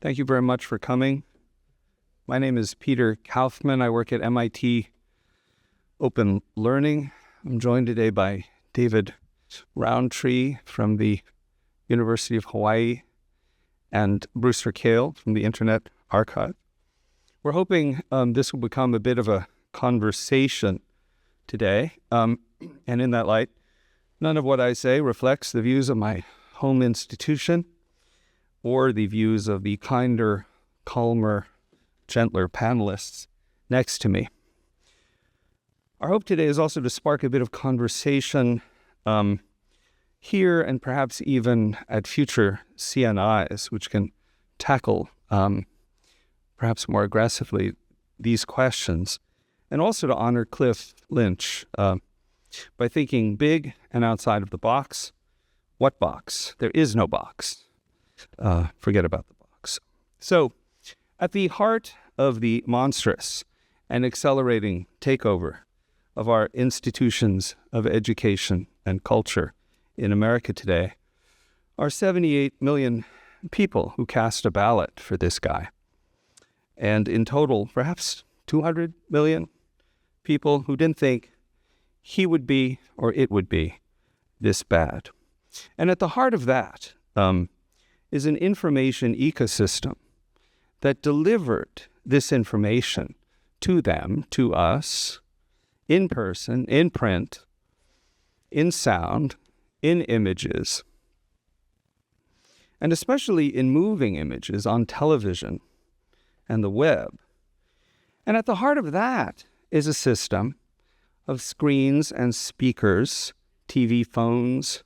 Thank you very much for coming. My name is Peter Kaufman. I work at MIT Open Learning. I'm joined today by David Rowntree from the University of Hawaii and Brewster Kahle from the Internet Archive. We're hoping this will become a bit of a conversation today. And in that light, none of what I say reflects the views of my home institution or the views of the kinder, calmer, gentler panelists next to me. Our hope today is also to spark a bit of conversation here and perhaps even at future CNIs, which can tackle perhaps more aggressively these questions, and also to honor Cliff Lynch by thinking big and outside of the box. What box? There is no box. Forget about the box. So, at the heart of the monstrous and accelerating takeover of our institutions of education and culture in America today are 78 million people who cast a ballot for this guy. And in total, perhaps 200 million people who didn't think he would be or it would be this bad. And at the heart of that is an information ecosystem that delivered this information to them, to us, in person, in print, in sound, in images, and especially in moving images on television and the web. And at the heart of that is a system of screens and speakers, phones,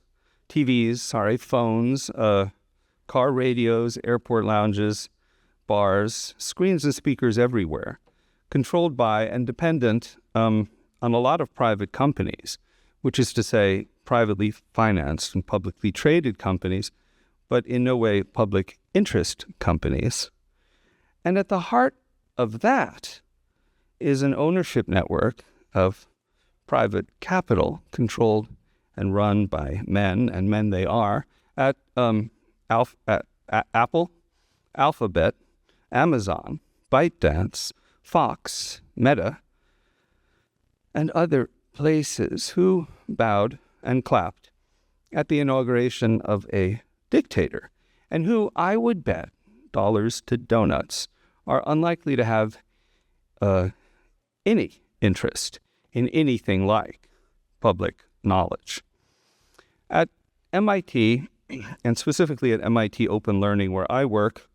car radios, airport lounges, bars, screens and speakers everywhere, controlled by and dependent on a lot of private companies, which is to say privately financed and publicly traded companies, but in no way public interest companies. And at the heart of that is an ownership network of private capital controlled and run by men, and men they are, at Apple, Alphabet, Amazon, ByteDance, Fox, Meta, and other places who bowed and clapped at the inauguration of a dictator, and who, I would bet dollars to donuts, are unlikely to have any interest in anything like public knowledge. At MIT, and specifically at MIT Open Learning, where I work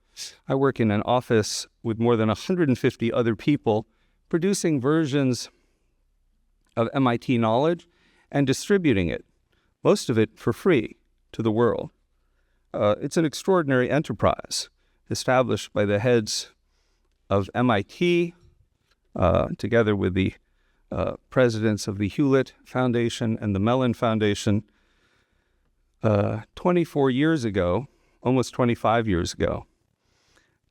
in an office with more than 150 other people producing versions of MIT knowledge and distributing it, most of it for free, to the world. It's an extraordinary enterprise established by the heads of MIT, together with the presidents of the Hewlett Foundation and the Mellon Foundation, 24 years ago, almost 25 years ago.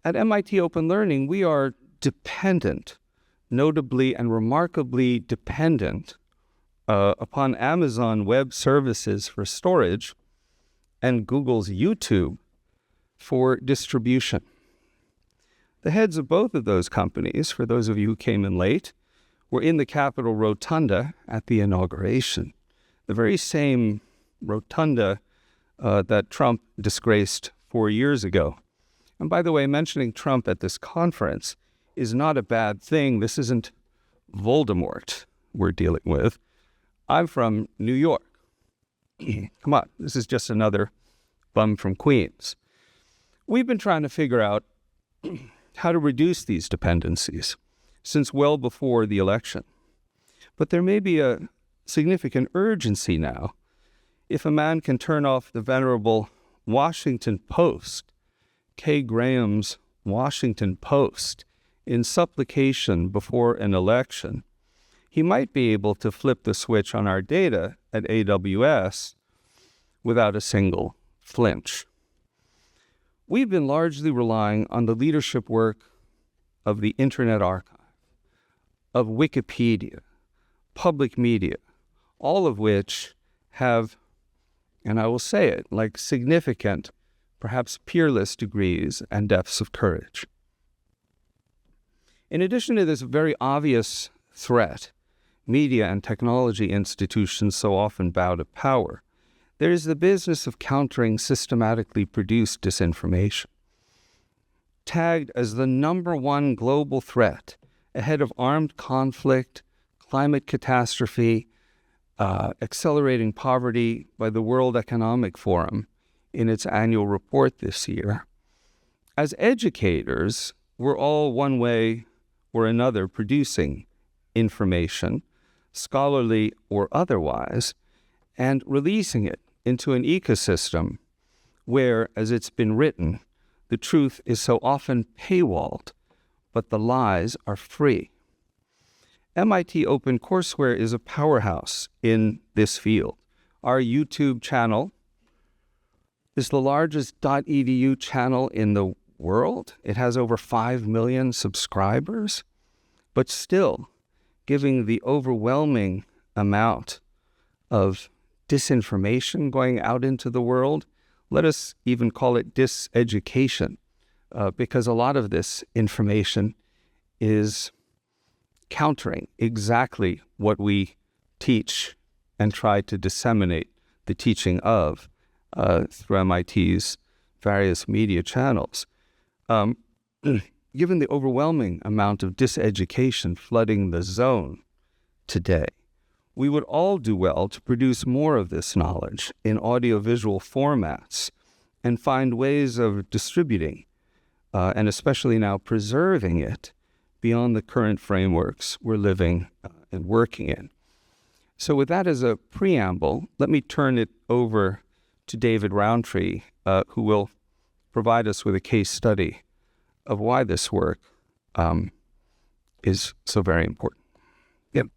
At MIT Open Learning, we are dependent, notably and remarkably dependent, upon Amazon Web Services for storage and Google's YouTube for distribution. The heads of both of those companies, for those of you who came in late, were in the Capitol Rotunda at the inauguration, the very same rotunda that Trump disgraced 4 years ago. And by the way, mentioning Trump at this conference is not a bad thing. This isn't Voldemort we're dealing with. I'm from New York. Come on, this is just another bum from Queens. We've been trying to figure out how to reduce these dependencies since well before the election. But there may be a significant urgency now if a man can turn off the venerable Washington Post, Kay Graham's Washington Post, in supplication before an election. He might be able to flip the switch on our data at AWS without a single flinch. We've been largely relying on the leadership work of the Internet Archive, of Wikipedia, public media, all of which have, and I will say it, like significant perhaps peerless degrees and depths of courage. In addition to this very obvious threat, media and technology institutions so often bow to power, there is the business of countering systematically produced disinformation. Tagged as the #1 global threat ahead of armed conflict, climate catastrophe, accelerating poverty by the World Economic Forum in its annual report this year, as educators, we're all one way or another producing information, scholarly or otherwise, and releasing it into an ecosystem where, as it's been written, the truth is so often paywalled, but the lies are free. MIT OpenCourseWare is a powerhouse in this field. Our YouTube channel is the largest .edu channel in the world. It has over 5 million subscribers, but still, given the overwhelming amount of disinformation going out into the world, let us even call it diseducation, because a lot of this information is countering exactly what we teach and try to disseminate the teaching of through MIT's various media channels. Given the overwhelming amount of diseducation flooding the zone today, we would all do well to produce more of this knowledge in audiovisual formats and find ways of distributing, and especially now preserving it beyond the current frameworks we're living and working in. So with that as a preamble, let me turn it over to David Rowntree, who will provide us with a case study of why this work is so very important. Yep.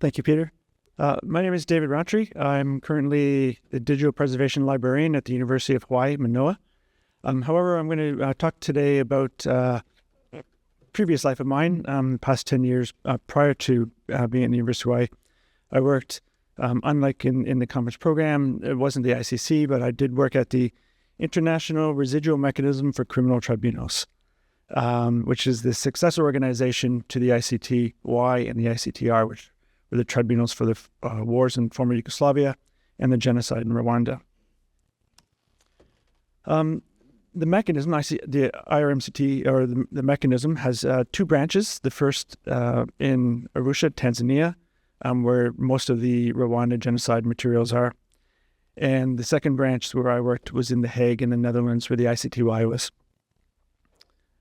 Thank you, Peter. My name is David Rowntree. I'm currently the digital preservation librarian at the University of Hawaii, Manoa. However, I'm going to talk today about a previous life of mine, the past 10 years prior to being at the University of Hawaii. I worked, unlike in the conference program, it wasn't the ICC, but I did work at the International Residual Mechanism for Criminal Tribunals, which is the successor organization to the ICTY and the ICTR, which were the tribunals for the wars in former Yugoslavia and the genocide in Rwanda. The mechanism, the IRMCT, or the mechanism, has two branches. The first in Arusha, Tanzania, where most of the Rwanda genocide materials are. And the second branch where I worked was in The Hague in the Netherlands, where the ICTY was.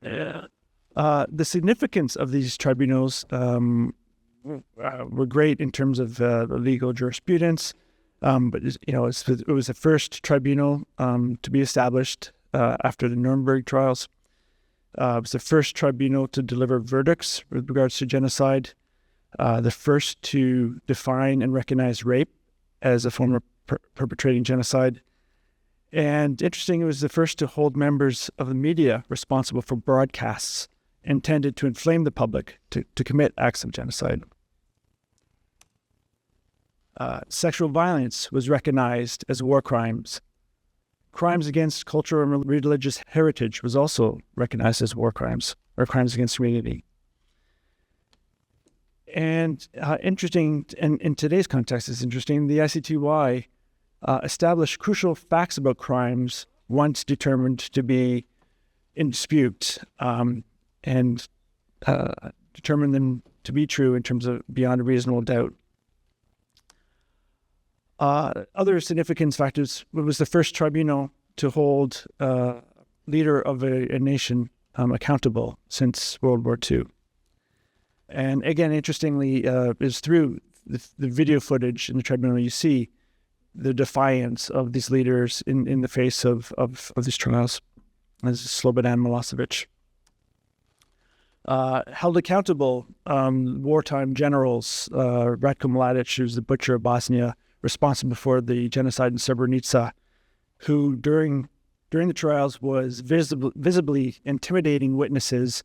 The significance of these tribunals were great in terms of legal jurisprudence, but it was the first tribunal to be established after the Nuremberg trials. It was the first tribunal to deliver verdicts with regards to genocide, the first to define and recognize rape as a form of perpetrating genocide. And interesting, it was the first to hold members of the media responsible for broadcasts intended to inflame the public to commit acts of genocide. Sexual violence was recognized as war crimes. Crimes against cultural and religious heritage was also recognized as war crimes, or crimes against humanity. And interesting, and in today's context, it's interesting, the ICTY established crucial facts about crimes once determined to be in dispute, and determined them to be true in terms of beyond a reasonable doubt. Other significance factors, it was the first tribunal to hold a leader of a nation accountable since World War II. And again, interestingly, is through the video footage in the tribunal, you see the defiance of these leaders in the face of these trials, as Slobodan Milosevic. Held accountable, wartime generals, Ratko Mladic, who's the butcher of Bosnia, responsible for the genocide in Srebrenica, who during the trials was visibly intimidating witnesses,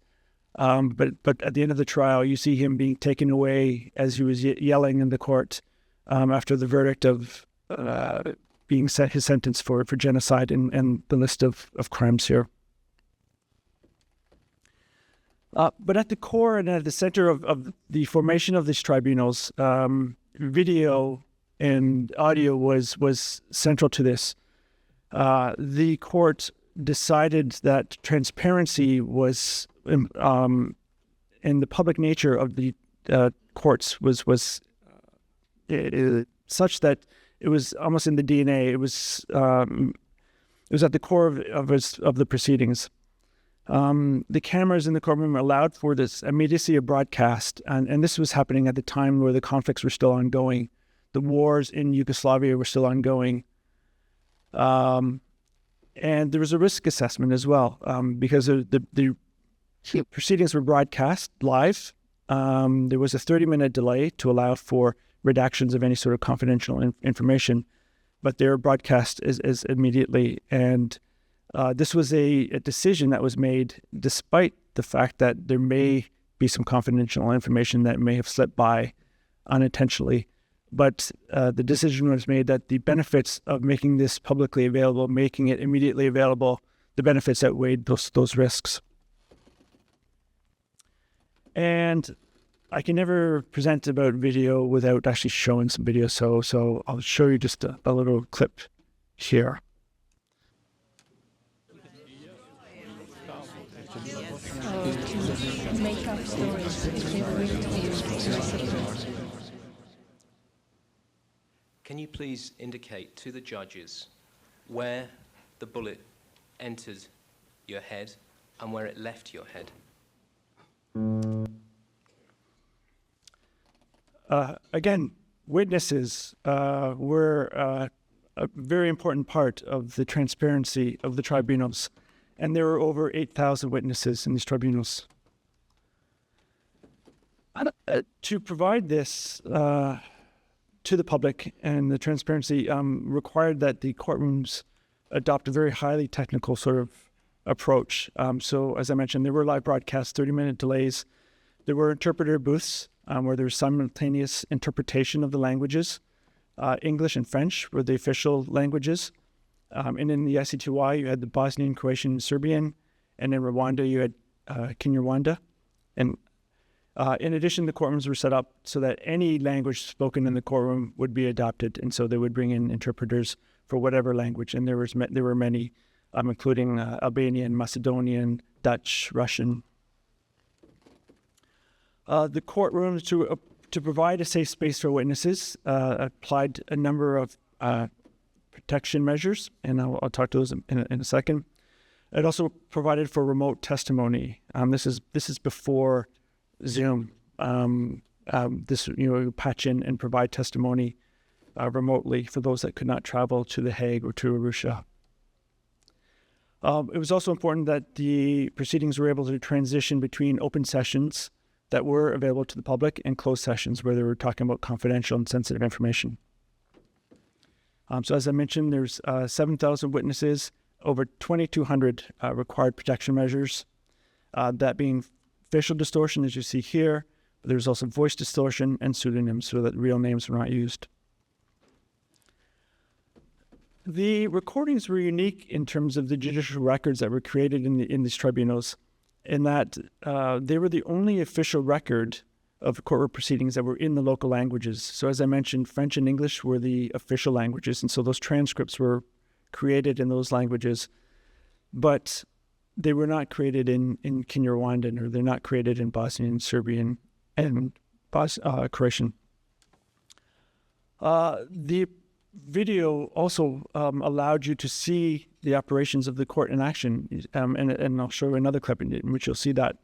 but at the end of the trial, you see him being taken away as he was yelling in the court after the verdict of being set his sentence for genocide and the list of crimes here. But at the core and at the center of the formation of these tribunals, video and audio was central to this. The court decided that transparency was, and the public nature of the courts was such that it was almost in the DNA. It was at the core of the proceedings. The cameras in the courtroom allowed for this immediacy of broadcast, and this was happening at the time where the conflicts were still ongoing. The wars in Yugoslavia were still ongoing. And there was a risk assessment as well, because the proceedings were broadcast live. There was a 30-minute delay to allow for redactions of any sort of confidential information, but they were broadcast as immediately. And this was a decision that was made despite the fact that there may be some confidential information that may have slipped by unintentionally. But the decision was made that the benefits of making this publicly available, making it immediately available, the benefits outweighed those risks. And I can never present about video without actually showing some video, so I'll show you just a little clip here. Make up stories if they were written to you. Can you please indicate to the judges where the bullet entered your head and where it left your head? Again, witnesses were a very important part of the transparency of the tribunals, and there were over 8,000 witnesses in these tribunals. To provide this to the public and the transparency required that the courtrooms adopt a very highly technical sort of approach. So as I mentioned, there were live broadcasts, 30-minute delays. There were interpreter booths where there was simultaneous interpretation of the languages. English and French were the official languages. And in the ICTY, you had the Bosnian, Croatian, and Serbian. And in Rwanda, you had Kinyarwanda. And in addition, the courtrooms were set up so that any language spoken in the courtroom would be adopted. And so they would bring in interpreters for whatever language. And there were many, including Albanian, Macedonian, Dutch, Russian. The courtrooms, to provide a safe space for witnesses, applied a number of protection measures, and I'll talk to those in a second. It also provided for remote testimony. This is before Zoom. Patch in and provide testimony remotely for those that could not travel to The Hague or to Arusha. It was also important that the proceedings were able to transition between open sessions that were available to the public and closed sessions where they were talking about confidential and sensitive information. So as I mentioned, there's 7,000 witnesses, over 2,200 required protection measures, that being facial distortion, as you see here. But there's also voice distortion and pseudonyms so that real names were not used. The recordings were unique in terms of the judicial records that were created in these tribunals, in that they were the only official record of court proceedings that were in the local languages. So as I mentioned, French and English were the official languages, and so those transcripts were created in those languages, but they were not created in Kinyarwandan, or they're not created in Bosnian, Serbian, and Croatian. The video also allowed you to see the operations of the court in action, and I'll show you another clip in which you'll see that.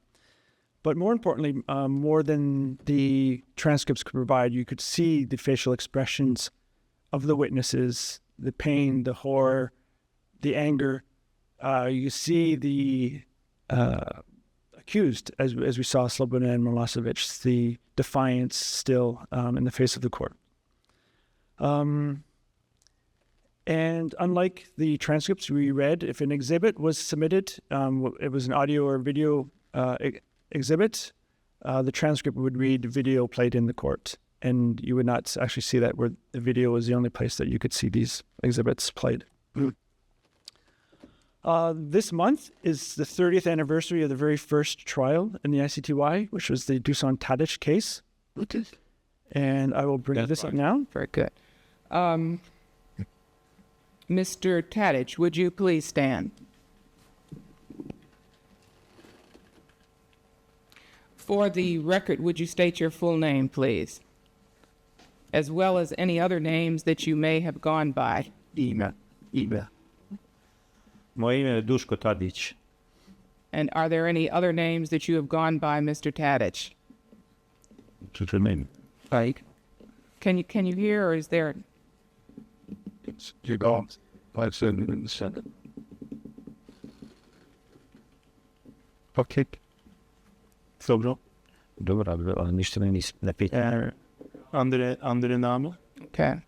But more importantly, more than the transcripts could provide, you could see the facial expressions of the witnesses, the pain, the horror, the anger. You see the accused, as we saw Slobodan and Milosevic, the defiance still in the face of the court. And unlike the transcripts we read, if an exhibit was submitted, it was an audio or video exhibit, the transcript would read video played in the court. and you would not actually see that, where the video was the only place that you could see these exhibits played. This month is the 30th anniversary of the very first trial in the ICTY, which was the Dusan Tadic case. And I will bring this up now. Very good. Mr. Tadic, would you please stand? For the record, would you state your full name, please? As well as any other names that you may have gone by. Ime. Moje ime je Duško Tadić. And are there any other names that you have gone by, Mr. Tadic? What's your name? Like, can you hear, or is there? You go. I said in the Senate. Okay. Dobro. Dobro, ali ništa me ne pita. Andre name? Okay.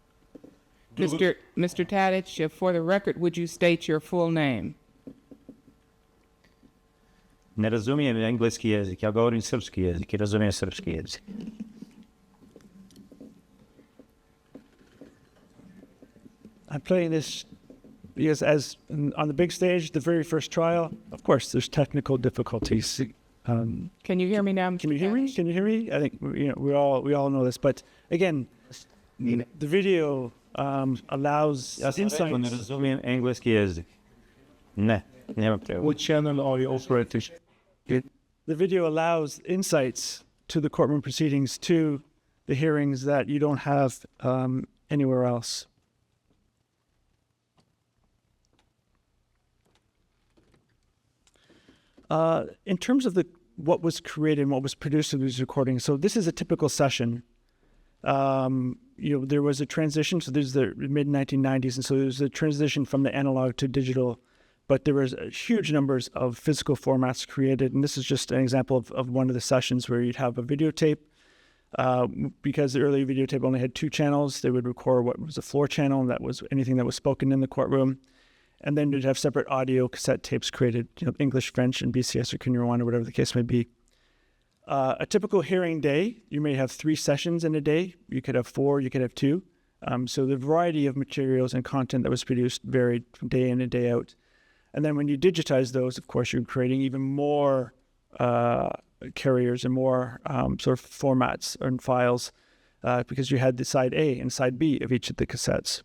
Mr. Tadic, for the record, would you state your full name? Ne razumijem engleski jezik, ja govorim srpski jezik i razumijem srpski jezik. I'm playing this because on the big stage, the very first trial, of course, there's technical difficulties. Can you hear me now, Mr. Can you hear me? Tadic? Can you hear me? I think we all know this, but again, the video allows Ja sam rekao, ne insights. razumijem engleski jezik. Ne, nema prevod. What channel are you operating? The video allows insights to the courtroom proceedings, to the hearings that you don't have anywhere else. In terms of what was created and what was produced in these recordings, so this is a typical session. There was a transition, so there's the mid-1990s, and so there was a transition from the analog to digital, but there was huge numbers of physical formats created, and this is just an example of one of the sessions where you'd have a videotape. Because the earlier videotape only had 2 channels, they would record what was a floor channel, and that was anything that was spoken in the courtroom. And then you'd have separate audio cassette tapes created, English, French, and BCS or Kinyarwanda, whatever the case may be. A typical hearing day, you may have 3 sessions in a day. You could have 4, you could have 2. So the variety of materials and content that was produced varied from day in and day out. And then when you digitize those, of course, you're creating even more carriers and more sort of formats and files because you had the side A and side B of each of the cassettes.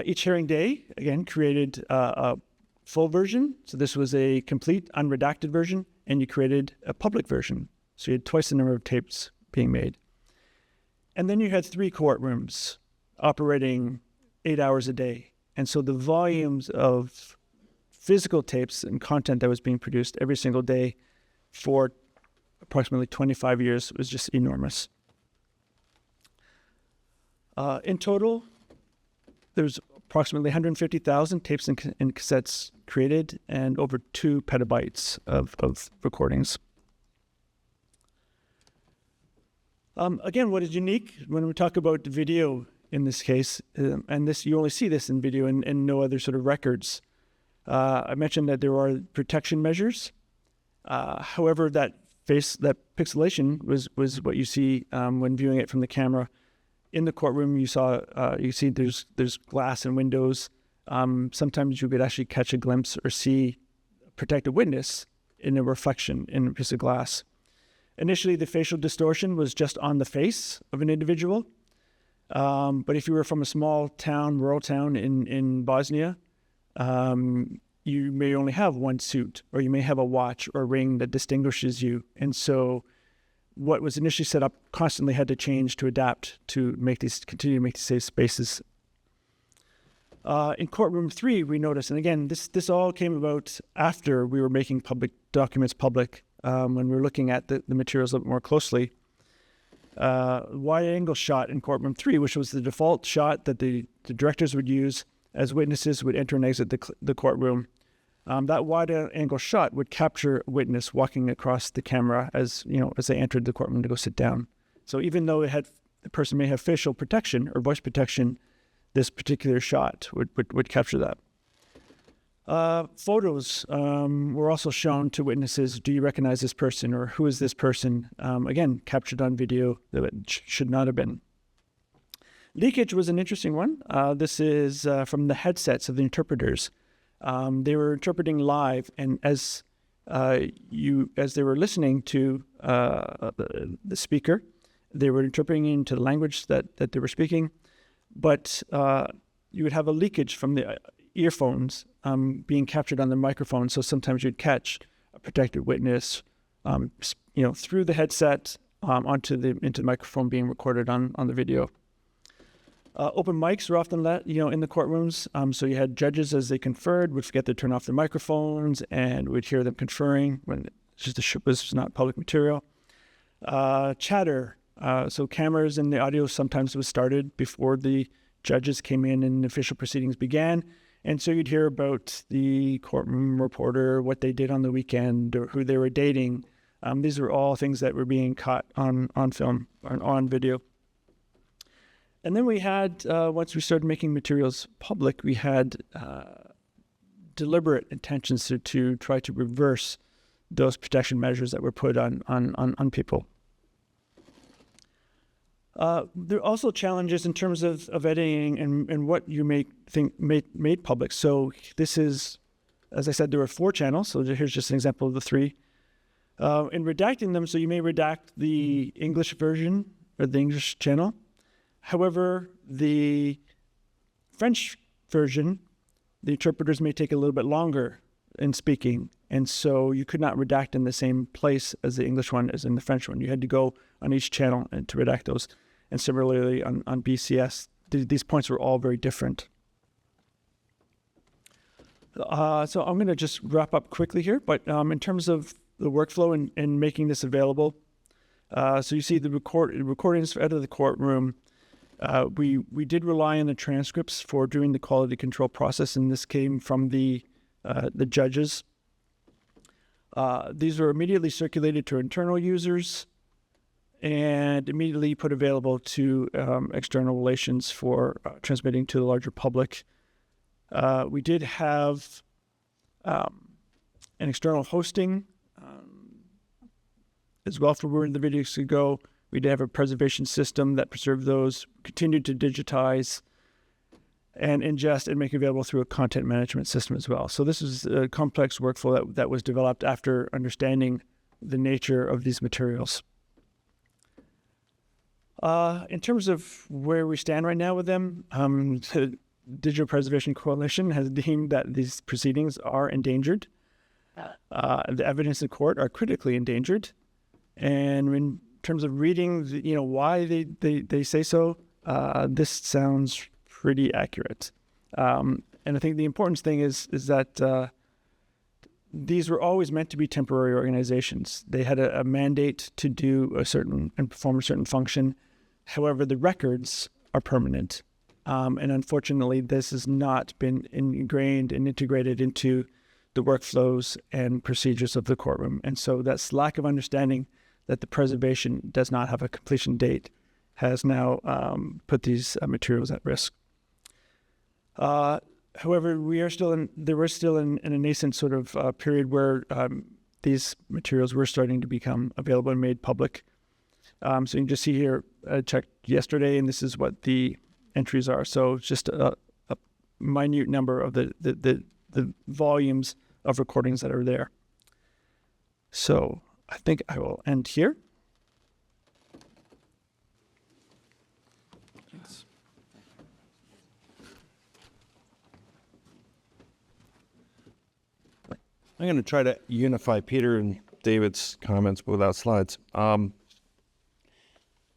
Each hearing day, again, created a full version. So this was a complete unredacted version, and you created a public version. So you had twice the number of tapes being made. And then you had 3 courtrooms operating 8 hours a day. And so the volumes of physical tapes and content that was being produced every single day for approximately 25 years was just enormous. In total, there's approximately 150,000 tapes and cassettes created and over 2 petabytes of recordings. Again, what is unique when we talk about video in this case, and this you only see this in video and no other sort of records. I mentioned that there are protection measures. However, that pixelation was what you see when viewing it from the camera. In the courtroom, you see there's glass and windows. Sometimes you could actually catch a glimpse or see protect a witness in a reflection in a piece of glass. Initially, the facial distortion was just on the face of an individual. But if you were from a small town, rural town in Bosnia, you may only have one suit, or you may have a watch or a ring that distinguishes you. And so what was initially set up constantly had to change to adapt to continue to make these safe spaces. In courtroom 3, we noticed, and again, this all came about after we were making documents public, when we were looking at the materials a little bit more closely. Wide angle shot in courtroom 3, which was the default shot that the directors would use as witnesses would enter and exit the courtroom. That wide angle shot would capture a witness walking across the camera as they entered the courtroom to go sit down. So even though the person may have facial protection or voice protection, this particular shot would capture that. Photos were also shown to witnesses. Do you recognize this person, or who is this person? Again, captured on video that it should not have been. Leakage was an interesting one. This is from the headsets of the interpreters. They were interpreting live, and as they were listening to the speaker, they were interpreting into the language that they were speaking, but you would have a leakage from the earphones being captured on the microphone. So sometimes you'd catch a protected witness, through the headset into the microphone being recorded on the video. Open mics were often let, in the courtrooms. So you had judges, as they conferred, would forget to turn off their microphones and would hear them conferring when it was not public material. Chatter. So cameras and the audio sometimes was started before the judges came in and official proceedings began. And so you'd hear about the courtroom reporter, what they did on the weekend, or who they were dating. These were all things that were being caught on film, or on video. And then we had, once we started making materials public, we had deliberate intentions to try to reverse those protection measures that were put on people. There are also challenges in terms of editing and what you made public. So this is, as I said, there were 4 channels. So here's just an example of the 3. In redacting them, so you may redact the English version or the English channel. However, the French version, the interpreters may take a little bit longer in speaking. And so you could not redact in the same place as the English one as in the French one. You had to go on each channel and to redact those. And similarly on BCS, these points were all very different. So I'm going to just wrap up quickly here. But in terms of the workflow and making this available, so you see the recordings out of the courtroom. We did rely on the transcripts for doing the quality control process, and this came from the judges. These were immediately circulated to internal users and immediately put available to external relations for transmitting to the larger public. We did have an external hosting as well for where the videos could go. We did have a preservation system that preserved those, continued to digitize and ingest and make available through a content management system as well. So this is a complex workflow that was developed after understanding the nature of these materials. In terms of where we stand right now with them, the Digital Preservation Coalition has deemed that these proceedings are endangered. The evidence in court are critically endangered. And in terms of reading, why they say so, this sounds pretty accurate. And I think the important thing is that these were always meant to be temporary organizations. They had a mandate to do a certain and perform a certain function. However, the records are permanent. And unfortunately, this has not been ingrained and integrated into the workflows and procedures of the courtroom. And so that's lack of understanding that the preservation does not have a completion date has now put these materials at risk. However, we're still in a nascent sort of period where these materials were starting to become available and made public. So you can just see here, I checked yesterday, and this is what the entries are. So it's just a minute number of the volumes of recordings that are there. So I think I will end here. Thanks. I'm going to try to unify Peter and David's comments but without slides.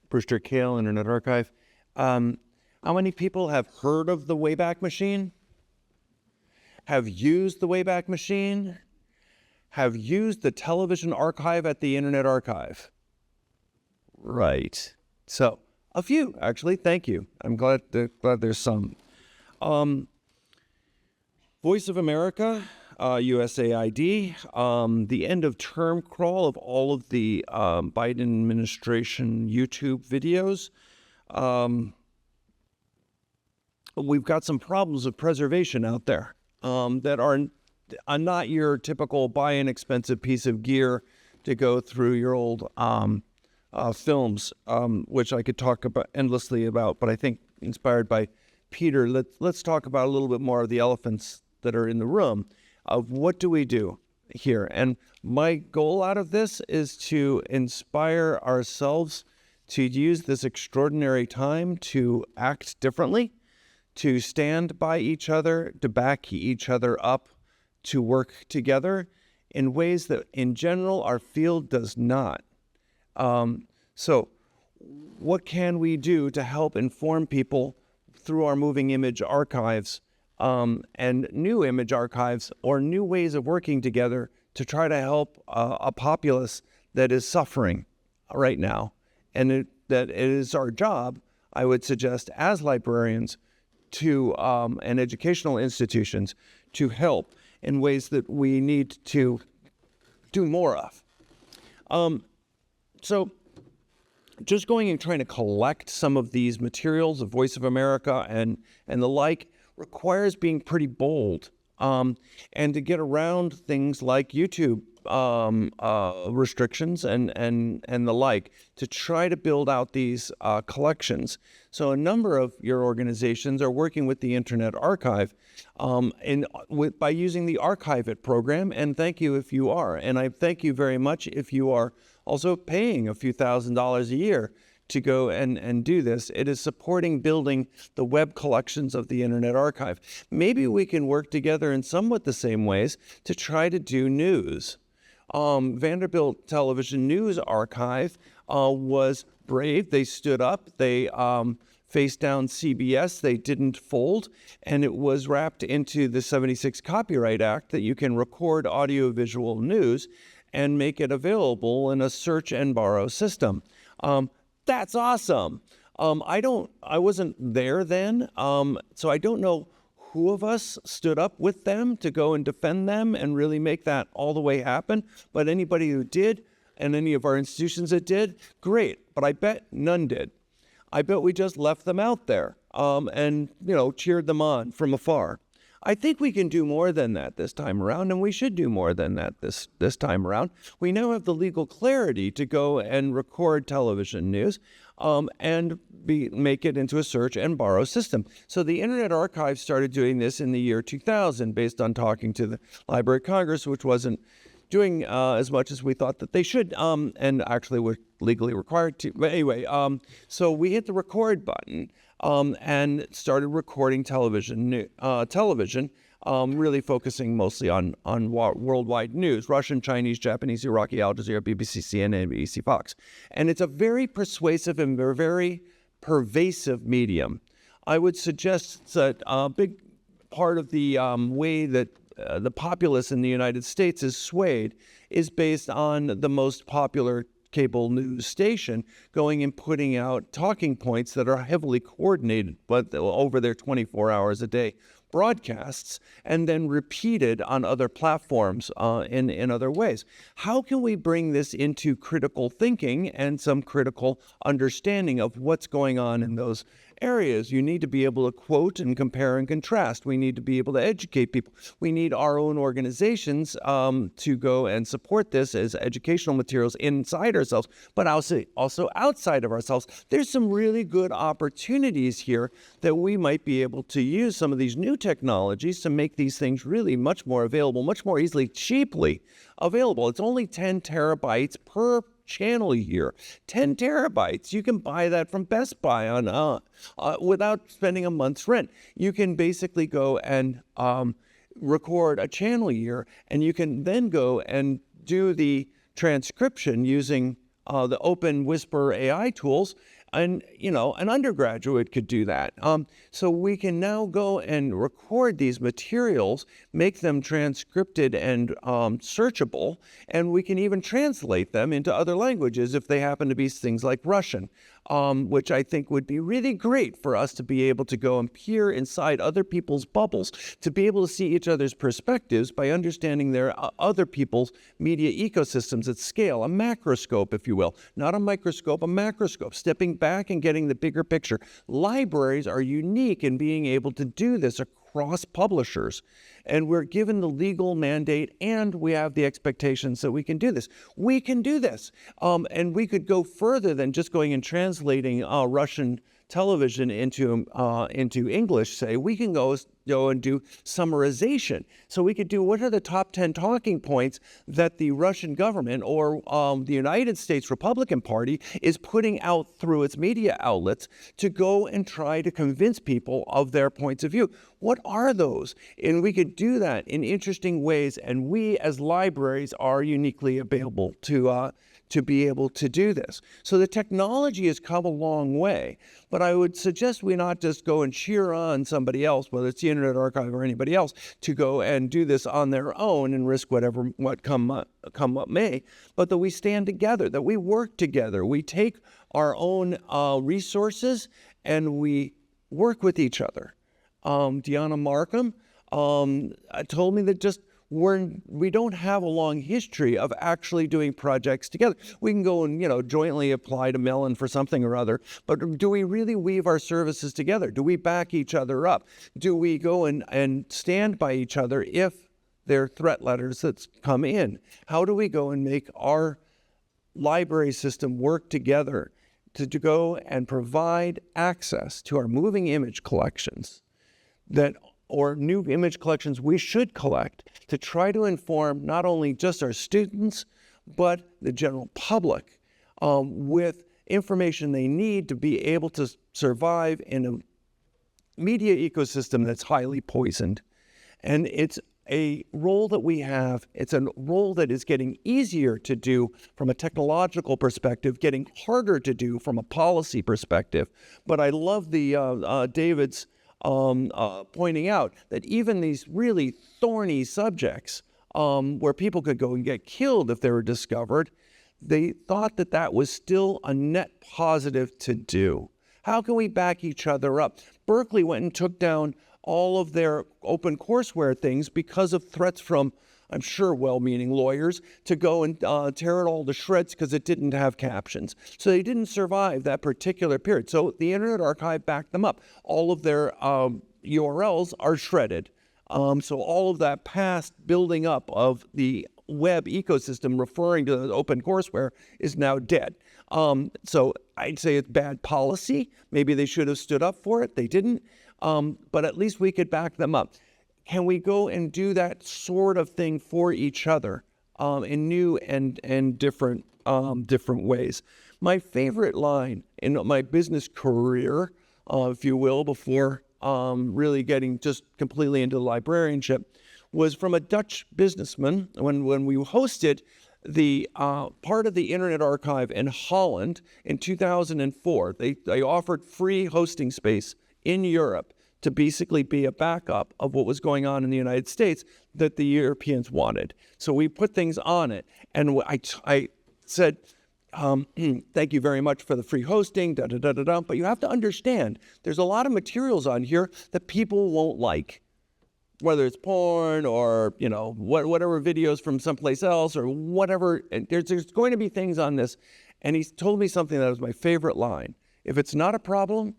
Brewster Kahle, Internet Archive. How many people have heard of the Wayback Machine? Have used the Wayback Machine? Have used the television archive at the Internet Archive? Right. So, a few, actually. Thank you. I'm glad there's some. Voice of America, USAID, the end of term crawl of all of the Biden administration YouTube videos. We've got some problems of preservation out there that are not your typical buy an expensive piece of gear to go through your old films, which I could talk about endlessly about, but I think inspired by Peter, let's talk about a little bit more of the elephants that are in the room of what do we do here. And my goal out of this is to inspire ourselves to use this extraordinary time to act differently, to stand by each other, to back each other up, to work together in ways that in general our field does not. So what can we do to help inform people through our moving image archives and new image archives or new ways of working together to try to help a populace that is suffering right now? And that it is our job, I would suggest, as librarians to and educational institutions to help in ways that we need to do more of. So just going and trying to collect some of these materials of Voice of America and the like requires being pretty bold, and to get around things like YouTube restrictions and the like, to try to build out these collections. So a number of your organizations are working with the Internet Archive by using the Archive It program, and thank you if you are. And I thank you very much if you are also paying a few $1,000s a year to go and do this. It is supporting building the web collections of the Internet Archive. Maybe we can work together in somewhat the same ways to try to do news. Vanderbilt Television News Archive was brave. They stood up. They faced down CBS. They didn't fold. And it was wrapped into the 76 Copyright Act that you can record audiovisual news and make it available in a search and borrow system. That's awesome. I wasn't there then, so I don't know who of us stood up with them to go and defend them and really make that all the way happen. But anybody who did, and any of our institutions that did, great. But I bet none did. I bet we just left them out there and cheered them on from afar. I think we can do more than that this time around, and we should do more than that this time around. We now have the legal clarity to go and record television news and make it into a search and borrow system. So the Internet Archive started doing this in the year 2000 based on talking to the Library of Congress, which wasn't doing as much as we thought that they should, and actually were legally required to. But anyway, so we hit the record button and started recording television, really focusing mostly on worldwide news: Russian, Chinese, Japanese, Iraqi, Al Jazeera, BBC, CNN, BBC, Fox. And it's a very persuasive and very pervasive medium. I would suggest that a big part of the way that the populace in the United States is swayed is based on the most popular cable news station going and putting out talking points that are heavily coordinated, but over their 24 hours a day broadcasts, and then repeated on other platforms in other ways. How can we bring this into critical thinking and some critical understanding of what's going on in those areas? You need to be able to quote and compare and contrast. We need to be able to educate people. We need our own organizations to go and support this as educational materials inside ourselves, but also outside of ourselves. There's some really good opportunities here that we might be able to use some of these new technologies to make these things really much more available, much more easily, cheaply available. It's only 10 terabytes per channel a year. 10 terabytes. You can buy that from Best Buy on without spending a month's rent. You can basically go and record a channel a year, and you can then go and do the transcription using the open Whisper AI tools. And, an undergraduate could do that. So we can now go and record these materials, make them transcripted and searchable, and we can even translate them into other languages if they happen to be things like Russian, which I think would be really great for us to be able to go and peer inside other people's bubbles, to be able to see each other's perspectives by understanding their other people's media ecosystems at scale, a macroscope, if you will, not a microscope, a macroscope, stepping back and getting the bigger picture. Libraries are unique in being able to do this across across publishers. And we're given the legal mandate, and we have the expectations that we can do this. We can do this. And we could go further than just going and translating Russian television into English, say. We can go and do summarization. So we could do, what are the top 10 talking points that the Russian government or the United States Republican Party is putting out through its media outlets to go and try to convince people of their points of view. What are those? And we could do that in interesting ways, and we as libraries are uniquely available to be able to do this. So the technology has come a long way, but I would suggest we not just go and cheer on somebody else, whether it's the Internet Archive or anybody else, to go and do this on their own and risk what come up may, but that we stand together, that we work together. We take our own resources and we work with each other. Deanna Markham told me that just we don't have a long history of actually doing projects together. We can go and, jointly apply to Mellon for something or other, but do we really weave our services together? Do we back each other up? Do we go and stand by each other if there are threat letters that come in? How do we go and make our library system work together to go and provide access to our moving image collections or new image collections we should collect to try to inform not only just our students, but the general public with information they need to be able to survive in a media ecosystem that's highly poisoned. And it's a role that we have. It's a role that is getting easier to do from a technological perspective, getting harder to do from a policy perspective. But I love the David's pointing out that even these really thorny subjects where people could go and get killed if they were discovered, they thought that that was still a net positive to do. How can we back each other up? Berkeley went and took down all of their open courseware things because of threats from, I'm sure, well-meaning lawyers to go and tear it all to shreds because it didn't have captions. So they didn't survive that particular period. So the Internet Archive backed them up. All of their URLs are shredded. So all of that past building up of the web ecosystem referring to the open courseware is now dead. So I'd say it's bad policy. Maybe they should have stood up for it. They didn't. But at least we could back them up. Can we go and do that sort of thing for each other in new and different ways? My favorite line in my business career, if you will, before really getting just completely into librarianship, was from a Dutch businessman when we hosted the part of the Internet Archive in Holland in 2004. They offered free hosting space in Europe to basically be a backup of what was going on in the United States that the Europeans wanted. So we put things on it. And I said, thank you very much for the free hosting, but you have to understand, there's a lot of materials on here that people won't like, whether it's porn or, whatever videos from someplace else or whatever. There's going to be things on this. And he told me something that was my favorite line. If it's not a problem,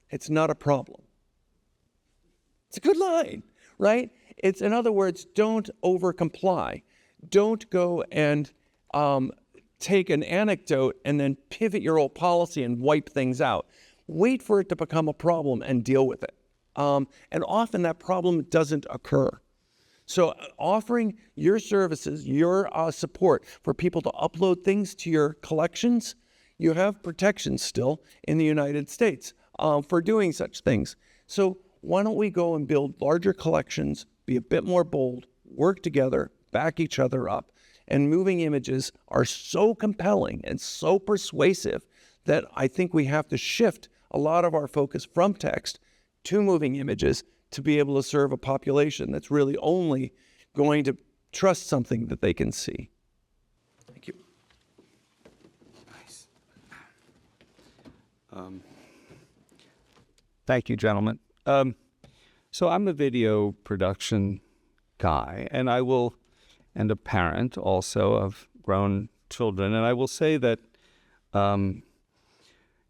it's not a problem. It's a good line, right? It's, in other words, don't over-comply. Don't go and take an anecdote and then pivot your old policy and wipe things out. Wait for it to become a problem and deal with it. And often that problem doesn't occur. So offering your services, your support for people to upload things to your collections, you have protections still in the United States for doing such things. So why don't we go and build larger collections, be a bit more bold, work together, back each other up. And moving images are so compelling and so persuasive that I think we have to shift a lot of our focus from text to moving images to be able to serve a population that's really only going to trust something that they can see. Thank you. Nice. Thank you, gentlemen. So I'm a video production guy, and a parent also of grown children, and I will say that,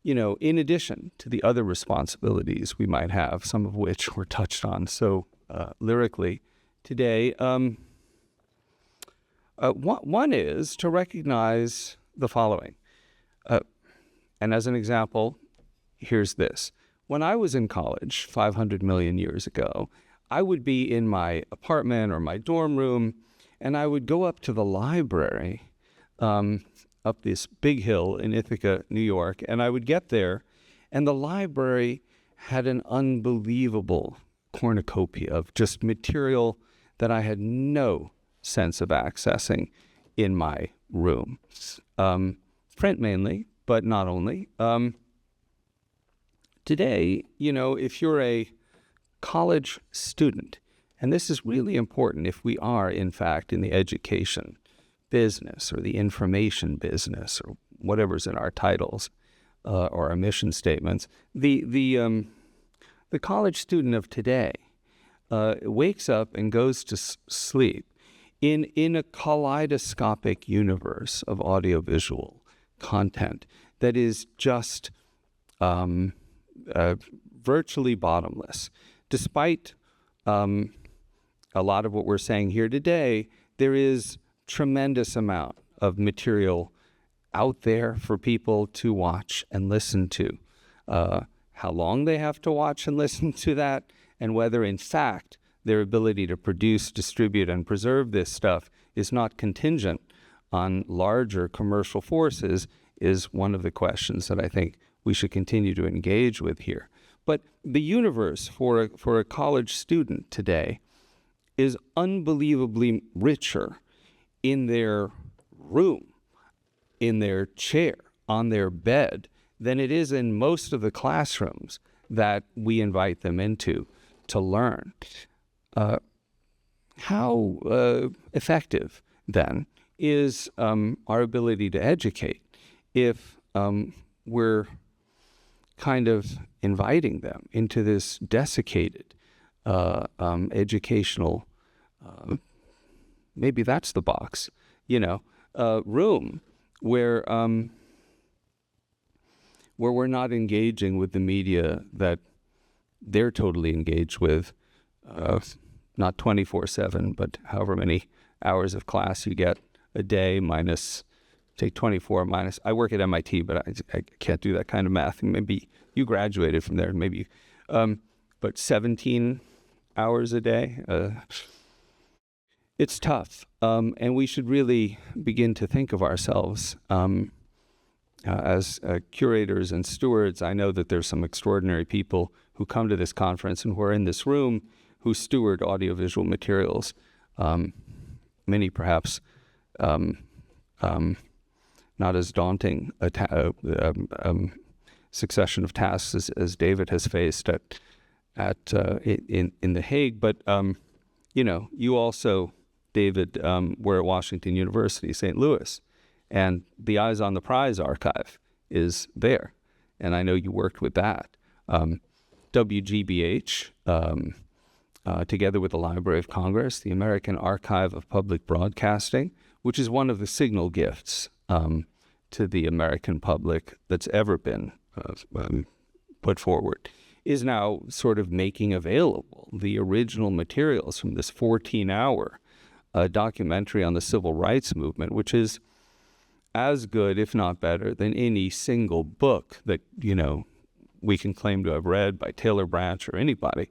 in addition to the other responsibilities we might have, some of which were touched on so lyrically today, one is to recognize the following. And as an example, here's this. When I was in college 500 million years ago, I would be in my apartment or my dorm room, and I would go up to the library up this big hill in Ithaca, New York, and I would get there, and the library had an unbelievable cornucopia of just material that I had no sense of accessing in my room. Print mainly, but not only. Today, if you're a college student, and this is really important if we are, in fact, in the education business or the information business or whatever's in our titles or our mission statements, the college student of today wakes up and goes to sleep in a kaleidoscopic universe of audiovisual content that is just virtually bottomless. Despite a lot of what we're saying here today, there is tremendous amount of material out there for people to watch and listen to. How long they have to watch and listen to that, and whether in fact their ability to produce, distribute, and preserve this stuff is not contingent on larger commercial forces is one of the questions that I think we should continue to engage with here. But the universe for a college student today is unbelievably richer in their room, in their chair, on their bed, than it is in most of the classrooms that we invite them into to learn. How effective, then, is our ability to educate if we're kind of inviting them into this desiccated educational, maybe that's the box, room where we're not engaging with the media that they're totally engaged with, not 24/7, but however many hours of class you get a day minus, take 24 minus, I work at MIT, but I can't do that kind of math. Maybe you graduated from there, maybe, but 17 hours a day, it's tough. And we should really begin to think of ourselves as curators and stewards. I know that there's some extraordinary people who come to this conference and who are in this room who steward audiovisual materials, many perhaps not as daunting a succession of tasks as David has faced in the Hague. But you also, David, were at Washington University, St. Louis, and the Eyes on the Prize archive is there, and I know you worked with that. WGBH, together with the Library of Congress, the American Archive of Public Broadcasting, which is one of the signal gifts to the American public that's ever been put forward, is now sort of making available the original materials from this 14-hour documentary on the civil rights movement, which is as good, if not better, than any single book that, we can claim to have read by Taylor Branch or anybody.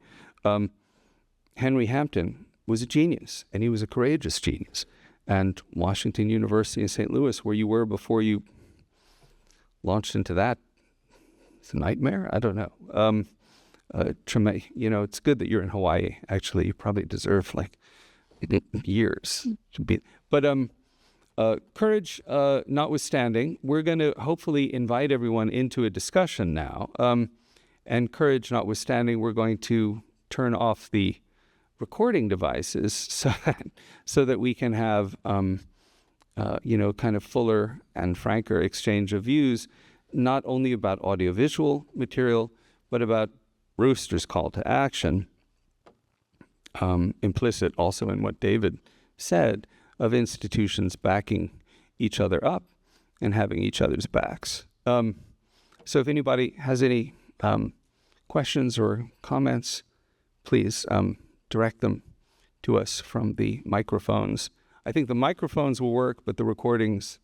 Henry Hampton was a genius, and he was a courageous genius. And Washington University in St. Louis, where you were before you launched into that, it's a nightmare? I don't know. It's good that you're in Hawaii. Actually, you probably deserve years to be. But courage notwithstanding, we're going to hopefully invite everyone into a discussion now. And courage notwithstanding, we're going to turn off the recording devices so that we can have kind of fuller and franker exchange of views, not only about audiovisual material, but about Brewster's call to action, implicit also in what David said, of institutions backing each other up and having each other's backs. So if anybody has any questions or comments, please direct them to us from the microphones. I think the microphones will work, but the recordings